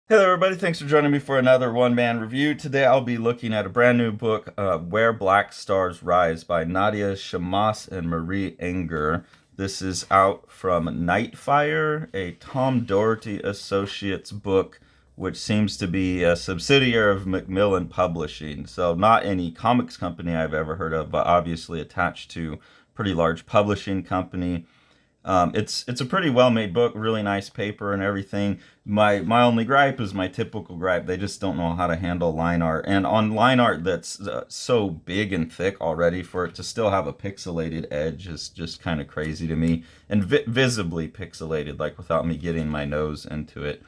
Hello, everybody. Thanks for joining me for another one-man review. Today, I'll be looking at a brand new book, Where Black Stars Rise by Nadia Shammas and Marie Enger. This is out from Nightfire, a Tom Doherty Associates book, which seems to be a subsidiary of Macmillan Publishing. So, not any comics company I've ever heard of, but obviously attached to pretty large publishing company. It's a pretty well made book, really nice paper and everything. My only gripe is my typical gripe. They just don't know how to handle line art, and on line art that's so big and thick already, for it to still have a pixelated edge is just kind of crazy to me, and visibly pixelated, like without me getting my nose into it.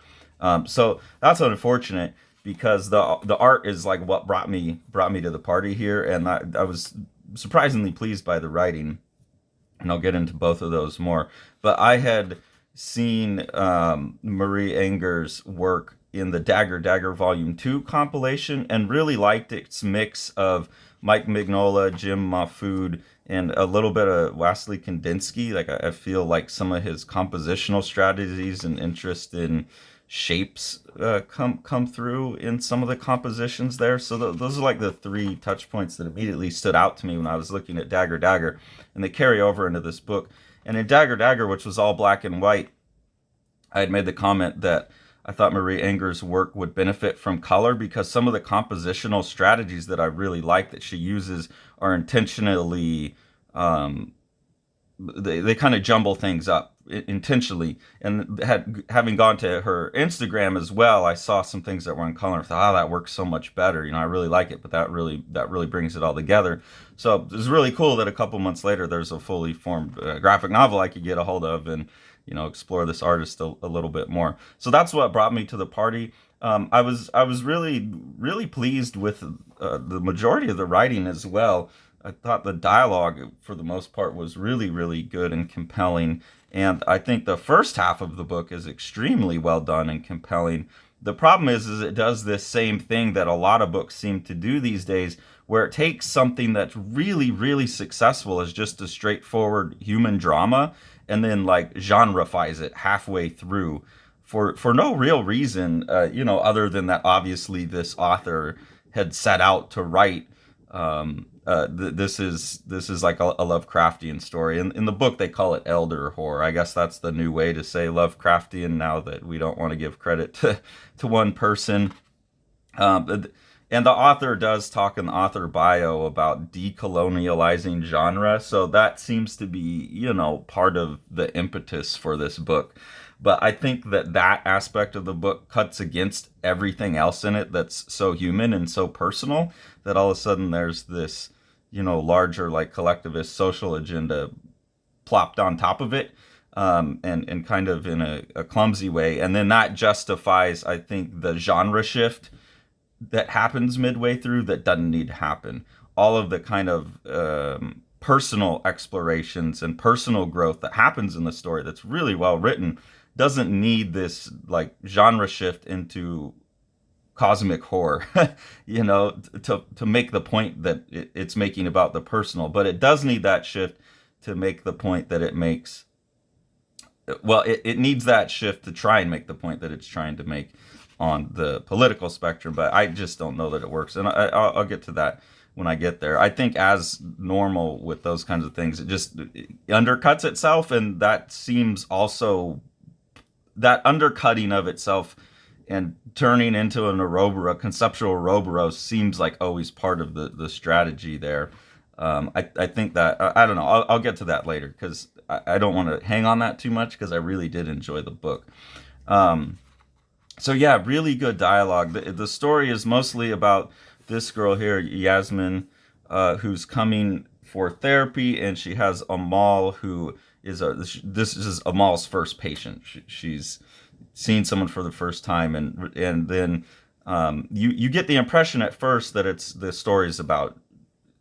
So that's unfortunate because the art is like what brought me to the party here, and I was surprisingly pleased by the writing, and I'll get into both of those more. But I had seen Marie Enger's work in the Dagger Dagger Volume 2 compilation and really liked its mix of Mike Mignola, Jim Mahfood, and a little bit of Wassily Kandinsky. Like I feel like some of his compositional strategies and interest in shapes come through in some of the compositions there. So those are like the three touch points that immediately stood out to me when I was looking at Dagger Dagger, and they carry over into this book. And in Dagger Dagger, which was all black and white, I had made the comment that I thought Marie Enger's work would benefit from color because some of the compositional strategies that I really like that she uses are intentionally they kind of jumble things up intentionally. And having gone to her Instagram as well, I saw some things that were in color and thought, oh, that works so much better. I really like it, but that really brings it all together. So it's really cool that a couple months later there's a fully formed graphic novel I could get a hold of and explore this artist a little bit more. So that's what brought me to the party. I was really pleased with the majority of the writing as well. I thought the dialogue, for the most part, was really good and compelling. And I think the first half of the book is extremely well done and compelling. The problem is it does this same thing that a lot of books seem to do these days, where it takes something that's really successful as just a straightforward human drama, and then like genreifies it halfway through for no real reason, other than that obviously this author had set out to write this is like a Lovecraftian story. In the book, they call it elder horror. I guess that's the new way to say Lovecraftian now that we don't want to give credit to one person. And the author does talk in the author bio about decolonializing genre, so that seems to be, part of the impetus for this book. But I think that aspect of the book cuts against everything else in it that's so human and so personal, that all of a sudden there's this, larger, like, collectivist social agenda plopped on top of it, and kind of in a clumsy way. And then that justifies, I think, the genre shift that happens midway through that doesn't need to happen. All of the kind of personal explorations and personal growth that happens in the story that's really well written doesn't need this like genre shift into cosmic horror, to make the point that it's making about the personal. But it does need that shift to make the point that it makes. Well, it needs that shift to try and make the point that it's trying to make on the political spectrum, but I just don't know that it works. And I'll get to that when I get there. I think, as normal with those kinds of things, it undercuts itself, and that seems also, that undercutting of itself and turning into an Ouroboros, conceptual Ouroboros, seems like always part of the strategy there. I think that, I don't know. I'll get to that later because I don't want to hang on that too much because I really did enjoy the book. So yeah, really good dialogue. The story is mostly about this girl here, Yasmin, who's coming for therapy, and she has Amal, who is this is Amal's first patient. She's seen someone for the first time, and then you get the impression at first that the story is about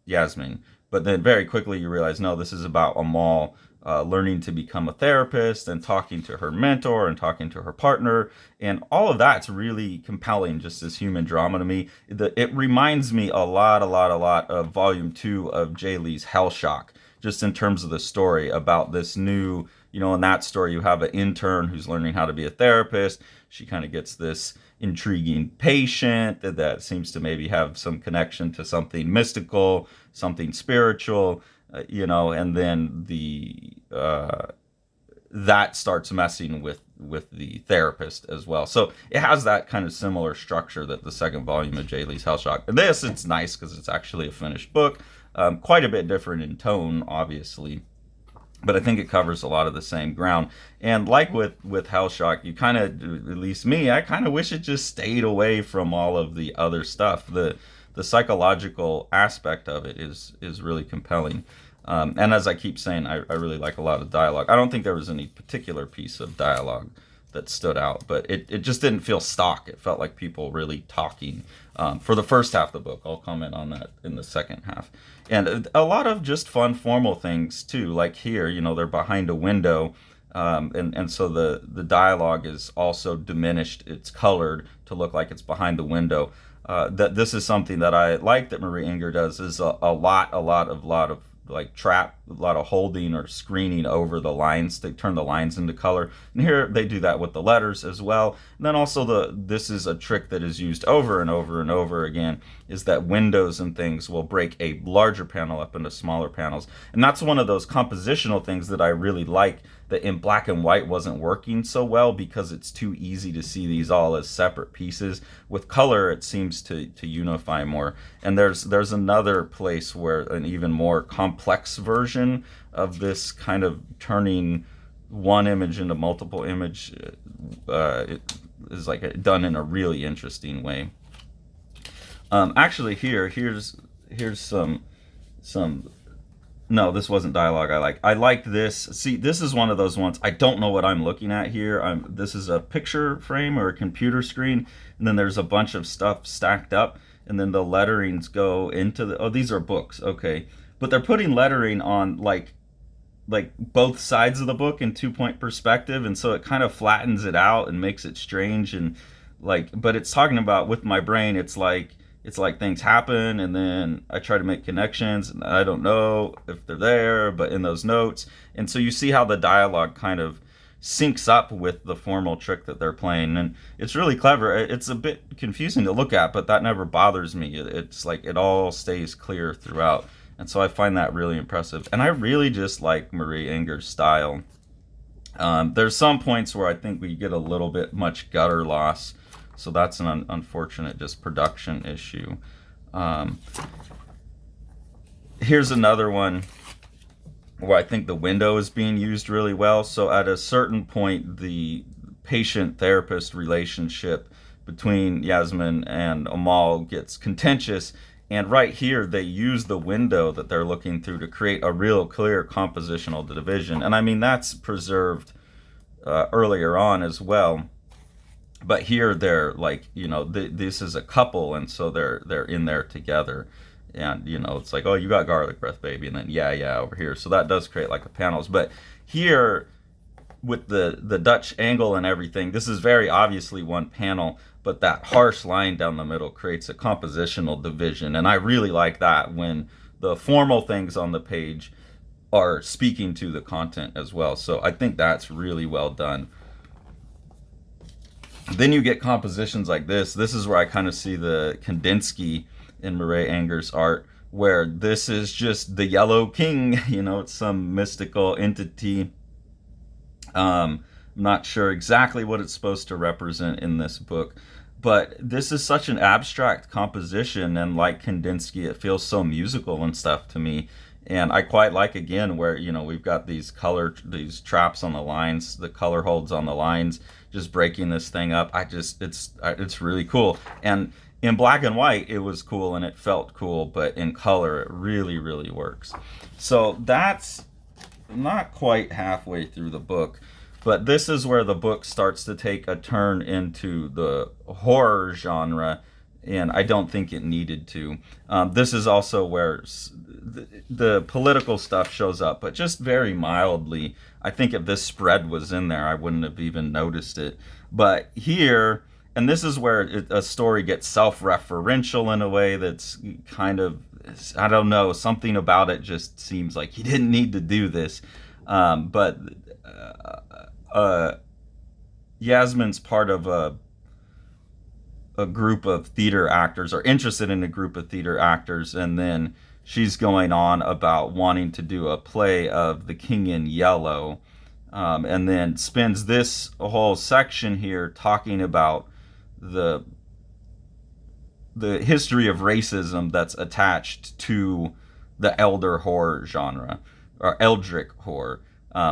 Yasmin, but then very quickly you realize, no, this is about Amal learning to become a therapist and talking to her mentor and talking to her partner, and all of that's really compelling, just as human drama to me. It reminds me a lot of Volume 2 of Jay Lee's Hell Shock, just in terms of the story about this new, in that story, you have an intern who's learning how to be a therapist. She kind of gets this intriguing patient that seems to maybe have some connection to something mystical, something spiritual, and then that starts messing with the therapist as well. So it has that kind of similar structure that the second volume of J. Lee's Hellshock. This, it's nice because it's actually a finished book, quite a bit different in tone, obviously, but I think it covers a lot of the same ground. And like with Hellshock, you kind of, at least me, I kind of wish it just stayed away from all of the other stuff. The psychological aspect of it is really compelling. And as I keep saying, I really like a lot of dialogue. I don't think there was any particular piece of dialogue that stood out, but it just didn't feel stock. It felt like people really talking for the first half of the book. I'll comment on that in the second half. And a lot of just fun formal things too, like here, they're behind a window, and so the dialogue is also diminished. It's colored to look like it's behind the window. That this is something that I like that Marie Enger does, is a lot of like a lot of holding or screening over the lines to turn the lines into color. And here they do that with the letters as well. And then also this is a trick that is used over and over and over again, is that windows and things will break a larger panel up into smaller panels. And that's one of those compositional things that I really like, that in black and white wasn't working so well because it's too easy to see these all as separate pieces. With color, it seems to unify more. And there's another place where an even more complex version of this kind of turning one image into multiple image it is like done in a really interesting way. Actually, here's some no, this wasn't dialogue I liked this. See, this is one of those ones, I don't know what I'm looking at here. This is a picture frame or a computer screen, and then there's a bunch of stuff stacked up, and then the letterings go into these are books, okay. But they're putting lettering on like both sides of the book in 2-point perspective, and so it kind of flattens it out and makes it strange. And but it's talking about, with my brain, it's like things happen, and then I try to make connections, and I don't know if they're there, but in those notes. And so you see how the dialogue kind of syncs up with the formal trick that they're playing, and it's really clever. It's a bit confusing to look at, but that never bothers me. It's like it all stays clear throughout, and so I find that really impressive. And I really just like Marie Enger's style. There's some points where I think we get a little bit much gutter loss, so that's an unfortunate just production issue. Here's another one where I think the window is being used really well. So at a certain point, the patient-therapist relationship between Yasmin and Amal gets contentious, and right here they use the window that they're looking through to create a real clear compositional division. And I mean, that's preserved earlier on as well. But here they're like, this is a couple, and so they're in there together. And, it's like, oh, you got garlic breath, baby. And then, yeah, over here. So that does create like a panels. But here, with the Dutch angle and everything, this is very obviously one panel, but that harsh line down the middle creates a compositional division. And I really like that, when the formal things on the page are speaking to the content as well. So I think that's really well done. Then you get compositions like this. This is where I kind of see the Kandinsky in Marie Enger's art, where this is just the Yellow King. It's some mystical entity. Not sure exactly what it's supposed to represent in this book, but this is such an abstract composition, and like Kandinsky, it feels so musical and stuff to me. And I quite like, again, where, we've got these traps on the lines, the color holds on the lines, just breaking this thing up. It's really cool. And in black and white, it was cool and it felt cool, but in color, it really, really works. So that's not quite halfway through the book, but this is where the book starts to take a turn into the horror genre, and I don't think it needed to. This is also where the political stuff shows up, but just very mildly. I think if this spread was in there, I wouldn't have even noticed it. But here, and this is where a story gets self-referential in a way that's kind of, I don't know, something about it just seems like he didn't need to do this. But uh, Yasmin's part of a group of theater actors, or interested in a group of theater actors, and then she's going on about wanting to do a play of The King in Yellow, and then spends this whole section here talking about the the history of racism that's attached to the elder horror genre, or eldritch horror.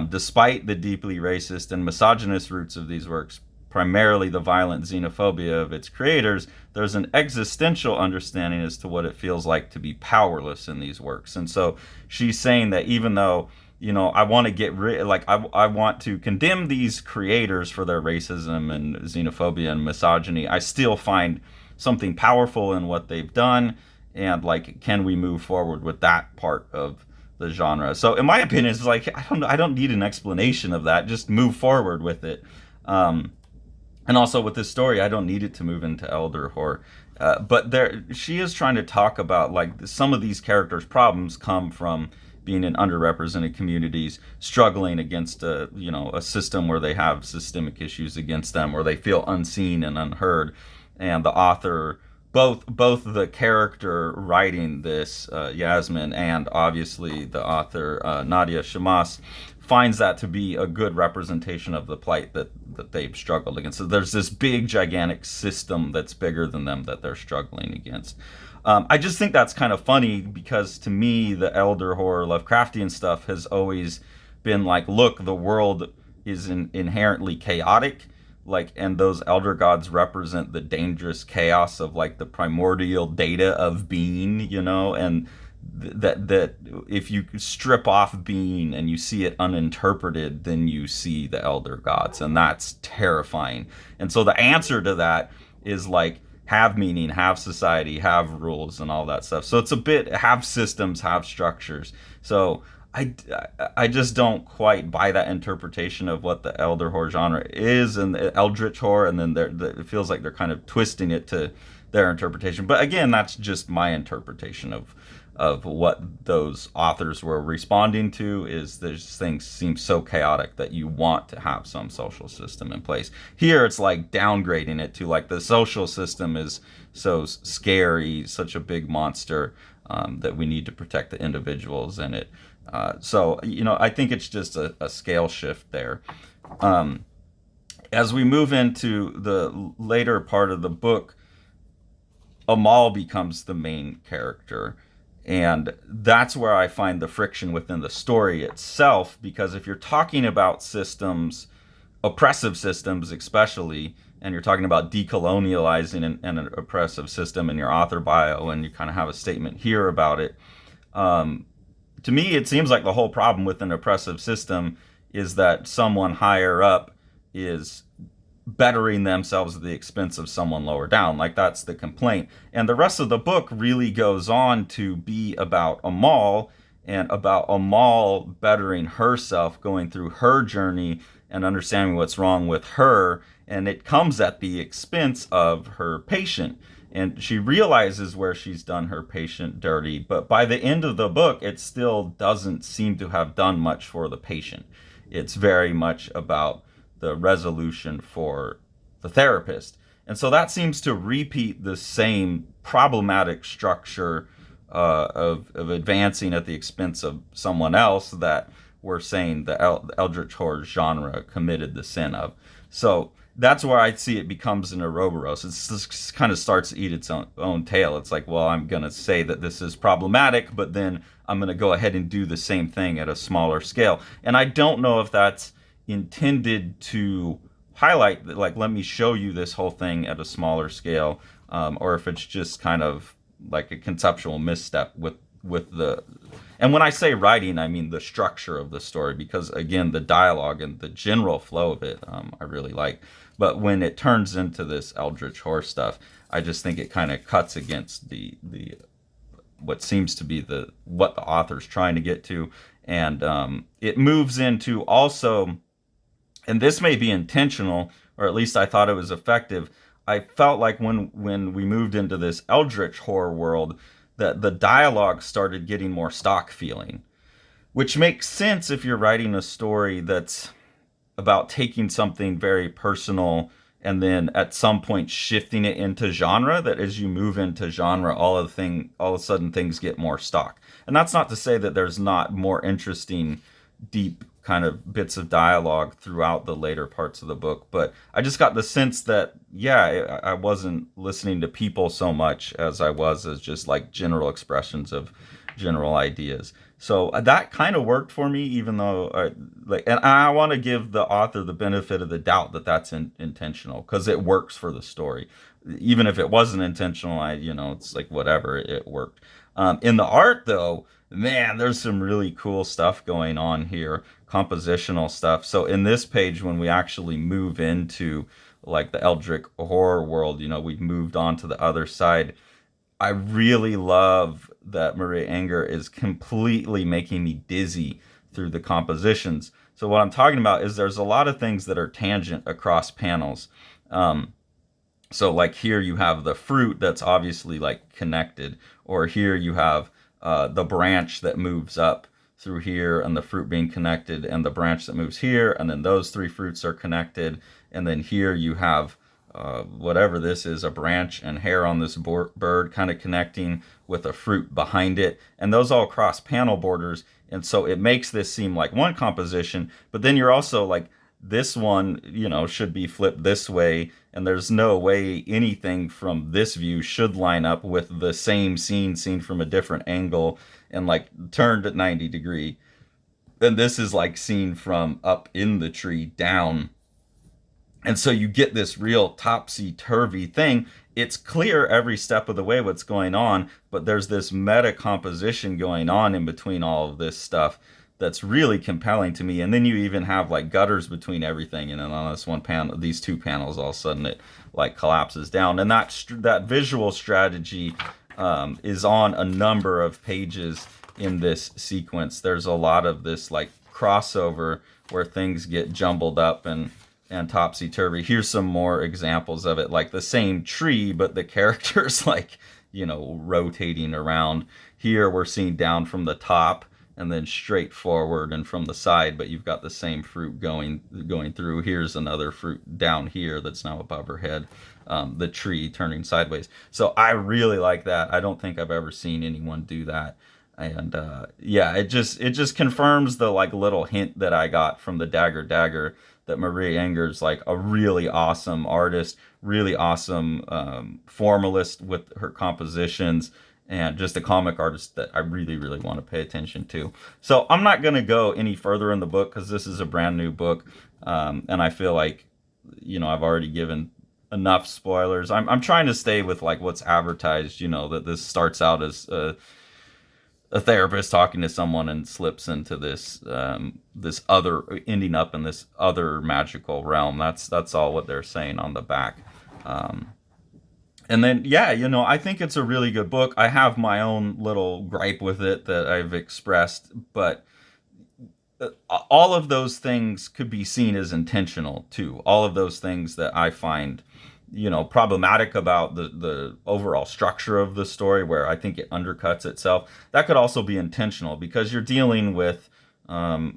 Despite the deeply racist and misogynist roots of these works, primarily the violent xenophobia of its creators, there's an existential understanding as to what it feels like to be powerless in these works. And so she's saying that even though, I want to get rid, like, I want to condemn these creators for their racism and xenophobia and misogyny, I still find something powerful in what they've done. And, like, can we move forward with that part of the genre? So in my opinion, it's like, I don't need an explanation of that, just move forward with it. And also with this story, I don't need it to move into elder horror. But she is trying to talk about, like, some of these characters' problems come from being in underrepresented communities, struggling against a system where they have systemic issues against them, where they feel unseen and unheard. And the author, both the character writing this, Yasmin, and obviously the author, Nadia Shammas, finds that to be a good representation of the plight that they've struggled against. So there's this big, gigantic system that's bigger than them that they're struggling against. I just think that's kind of funny, because to me, the elder horror Lovecraftian stuff has always been like, look, the world is inherently chaotic, like, and those elder gods represent the dangerous chaos of, like, the primordial data of being, and that if you strip off being and you see it uninterpreted, then you see the elder gods, and that's terrifying. And so the answer to that is, like, have meaning, have society, have rules, and all that stuff. So it's a bit, have systems, have structures. So I just don't quite buy that interpretation of what the elder horror genre is, and the eldritch horror, and then it feels like they're kind of twisting it to their interpretation. But again, that's just my interpretation of what those authors were responding to, is these things seem so chaotic that you want to have some social system in place. Here it's like downgrading it to, like, the social system is so scary, such a big monster, that we need to protect the individuals in it. So I think it's just a scale shift there. As we move into the later part of the book, Amal becomes the main character. And that's where I find the friction within the story itself, because if you're talking about systems, oppressive systems especially, and you're talking about decolonializing an oppressive system in your author bio, and you kind of have a statement here about it, to me it seems like the whole problem with an oppressive system is that someone higher up is bettering themselves at the expense of someone lower down. Like, that's the complaint. And the rest of the book really goes on to be about Amal, and about Amal bettering herself, going through her journey and understanding what's wrong with her. And it comes at the expense of her patient. And she realizes where she's done her patient dirty. But by the end of the book, it still doesn't seem to have done much for the patient. It's very much about the resolution for the therapist. And so that seems to repeat the same problematic structure, of advancing at the expense of someone else, that we're saying the eldritch horror genre committed the sin of. So that's where I see it becomes an Ouroboros. It just kind of starts to eat its own tail. It's like, well, I'm going to say that this is problematic, but then I'm going to go ahead and do the same thing at a smaller scale. And I don't know if that's intended to highlight, like, let me show you this whole thing at a smaller scale, or if it's just kind of like a conceptual misstep with the, and when I say writing, I mean the structure of the story, because again, the dialogue and the general flow of it, I really like. But when it turns into this eldritch horror stuff, I just think it kind of cuts against the what seems to be what the author's trying to get to. And it moves into also, and this may be intentional, or at least I thought it was effective, I felt like when we moved into this eldritch horror world, that the dialogue started getting more stock feeling. which makes sense if you're writing a story that's about taking something very personal and then at some point shifting it into genre. That as you move into genre, all of a sudden things get more stock. And that's not to say that there's not more interesting, deep kind of bits of dialogue throughout the later parts of the book, but I just got the sense that, yeah, I wasn't listening to people so much as I was as just like general expressions of general ideas. So that kind of worked for me, even though and I want to give the author the benefit of the doubt that that's intentional, because it works for the story. Even if it wasn't intentional, it's like whatever, it worked. In the art, though, man, there's some really cool stuff going on here, compositional stuff. So in this page, when we actually move into like the Eldritch horror world, we've moved on to the other side. I really love that Maria Enger is completely making me dizzy through the compositions. So what I'm talking about is there's a lot of things that are tangent across panels. So like here you have the fruit that's obviously like connected, or here you have the branch that moves up through here and the fruit being connected, and the branch that moves here, and then those three fruits are connected, and then here you have whatever this is, a branch and hair on this bird kind of connecting with a fruit behind it, and those all cross panel borders, and so it makes this seem like one composition, but then you're also like, this one, should be flipped this way, and there's no way anything from this view should line up with the same scene seen from a different angle and like turned at 90 degree. Then this is like seen from up in the tree down. And so you get this real topsy-turvy thing. It's clear every step of the way what's going on, but there's this meta composition going on in between all of this stuff that's really compelling to me. And then you even have like gutters between everything, and then on this one panel, these two panels, all of a sudden it like collapses down. And that visual strategy is on a number of pages in this sequence. There's a lot of this like crossover where things get jumbled up and topsy-turvy. Here's some more examples of it, like the same tree, but the characters like, rotating around. Here we're seeing down from the top and then straight forward and from the side, but you've got the same fruit going through. Here's another fruit down here that's now above her head, the tree turning sideways. So I really like that. I don't think I've ever seen anyone do that. And it just confirms the like little hint that I got from the Dagger that Maria Enger's like a really awesome artist, really awesome formalist with her compositions, and just a comic artist that I really, really want to pay attention to. So I'm not going to go any further in the book because this is a brand new book, and I feel like, I've already given enough spoilers. I'm trying to stay with like what's advertised, that this starts out as a therapist talking to someone and slips into this ending up in this other magical realm. That's all what they're saying on the back. And then, I think it's a really good book. I have my own little gripe with it that I've expressed, but all of those things could be seen as intentional too. All of those things that I find, problematic about the overall structure of the story, where I think it undercuts itself, that could also be intentional, because you're dealing with, a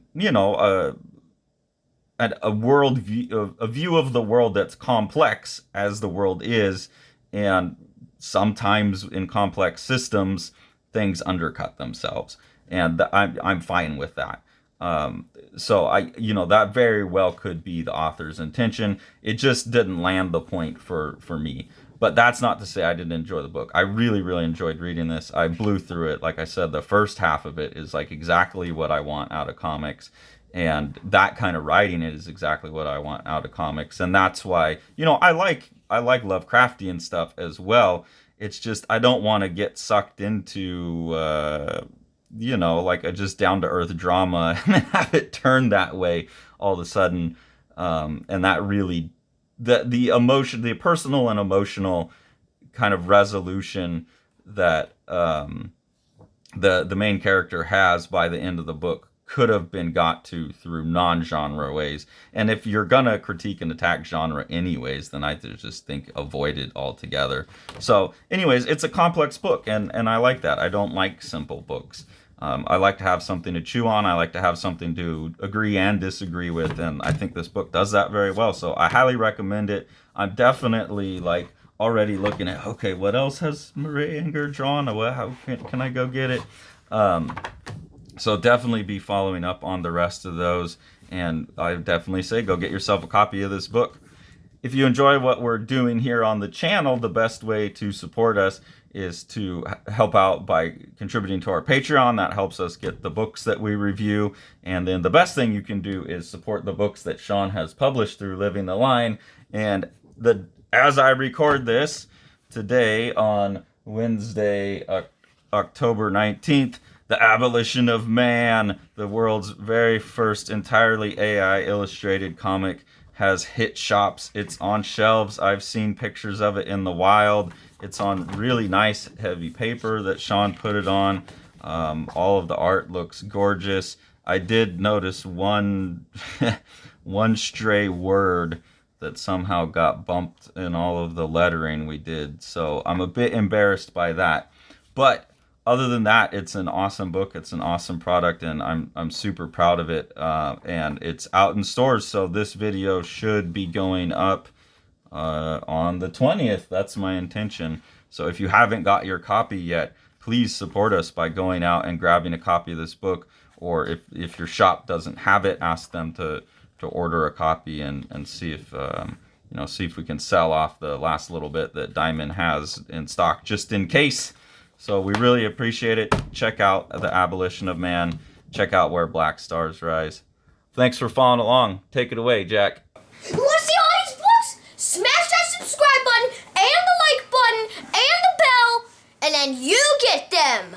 world view, a view of the world that's complex as the world is, and sometimes in complex systems things undercut themselves, and I'm fine with that. So that very well could be the author's intention. It just didn't land the point for me. But that's not to say I didn't enjoy the book. I really, really enjoyed reading this. I blew through it. Like I said, the first half of it is like exactly what I want out of comics. And that kind of writing it is exactly what I want out of comics. And that's why, I like Lovecraftian stuff as well. It's just I don't want to get sucked into like a just down to earth drama and have it turn that way all of a sudden. And that really, the emotion, the personal and emotional kind of resolution that the main character has by the end of the book could have been got to through non-genre ways. And if you're gonna critique and attack genre anyways, then I just think avoid it altogether. So anyways, it's a complex book, and I like that. I don't like simple books. I like to have something to chew on. I like to have something to agree and disagree with, and I think this book does that very well. So I highly recommend it. I'm definitely like already looking at, okay, what else has Marie Enger drawn? How can I go get it? So definitely be following up on the rest of those, and I definitely say go get yourself a copy of this book. If you enjoy what we're doing here on the channel, the best way to support us is to help out by contributing to our Patreon. That helps us get the books that we review. And then the best thing you can do is support the books that Sean has published through Living the Line. And as I record this today on Wednesday, October 19th, The Abolition of Man, the world's very first entirely AI illustrated comic, has hit shops. It's on shelves. I've seen pictures of it in the wild. It's on really nice heavy paper that Sean put it on. All of the art looks gorgeous. I did notice one one stray word that somehow got bumped in all of the lettering we did. So I'm a bit embarrassed by that. But other than that, it's an awesome book. It's an awesome product, and I'm super proud of it. And it's out in stores, so this video should be going up on the 20th. That's my intention. So if you haven't got your copy yet, please support us by going out and grabbing a copy of this book. Or if your shop doesn't have it, ask them to order a copy and see if see if we can sell off the last little bit that Diamond has in stock, just in case. So we really appreciate it. Check out The Abolition of Man. Check out Where Black Stars Rise. Thanks for following along. Take it away, Jack. You want to see all these books? Smash that subscribe button and the like button and the bell, and then you get them.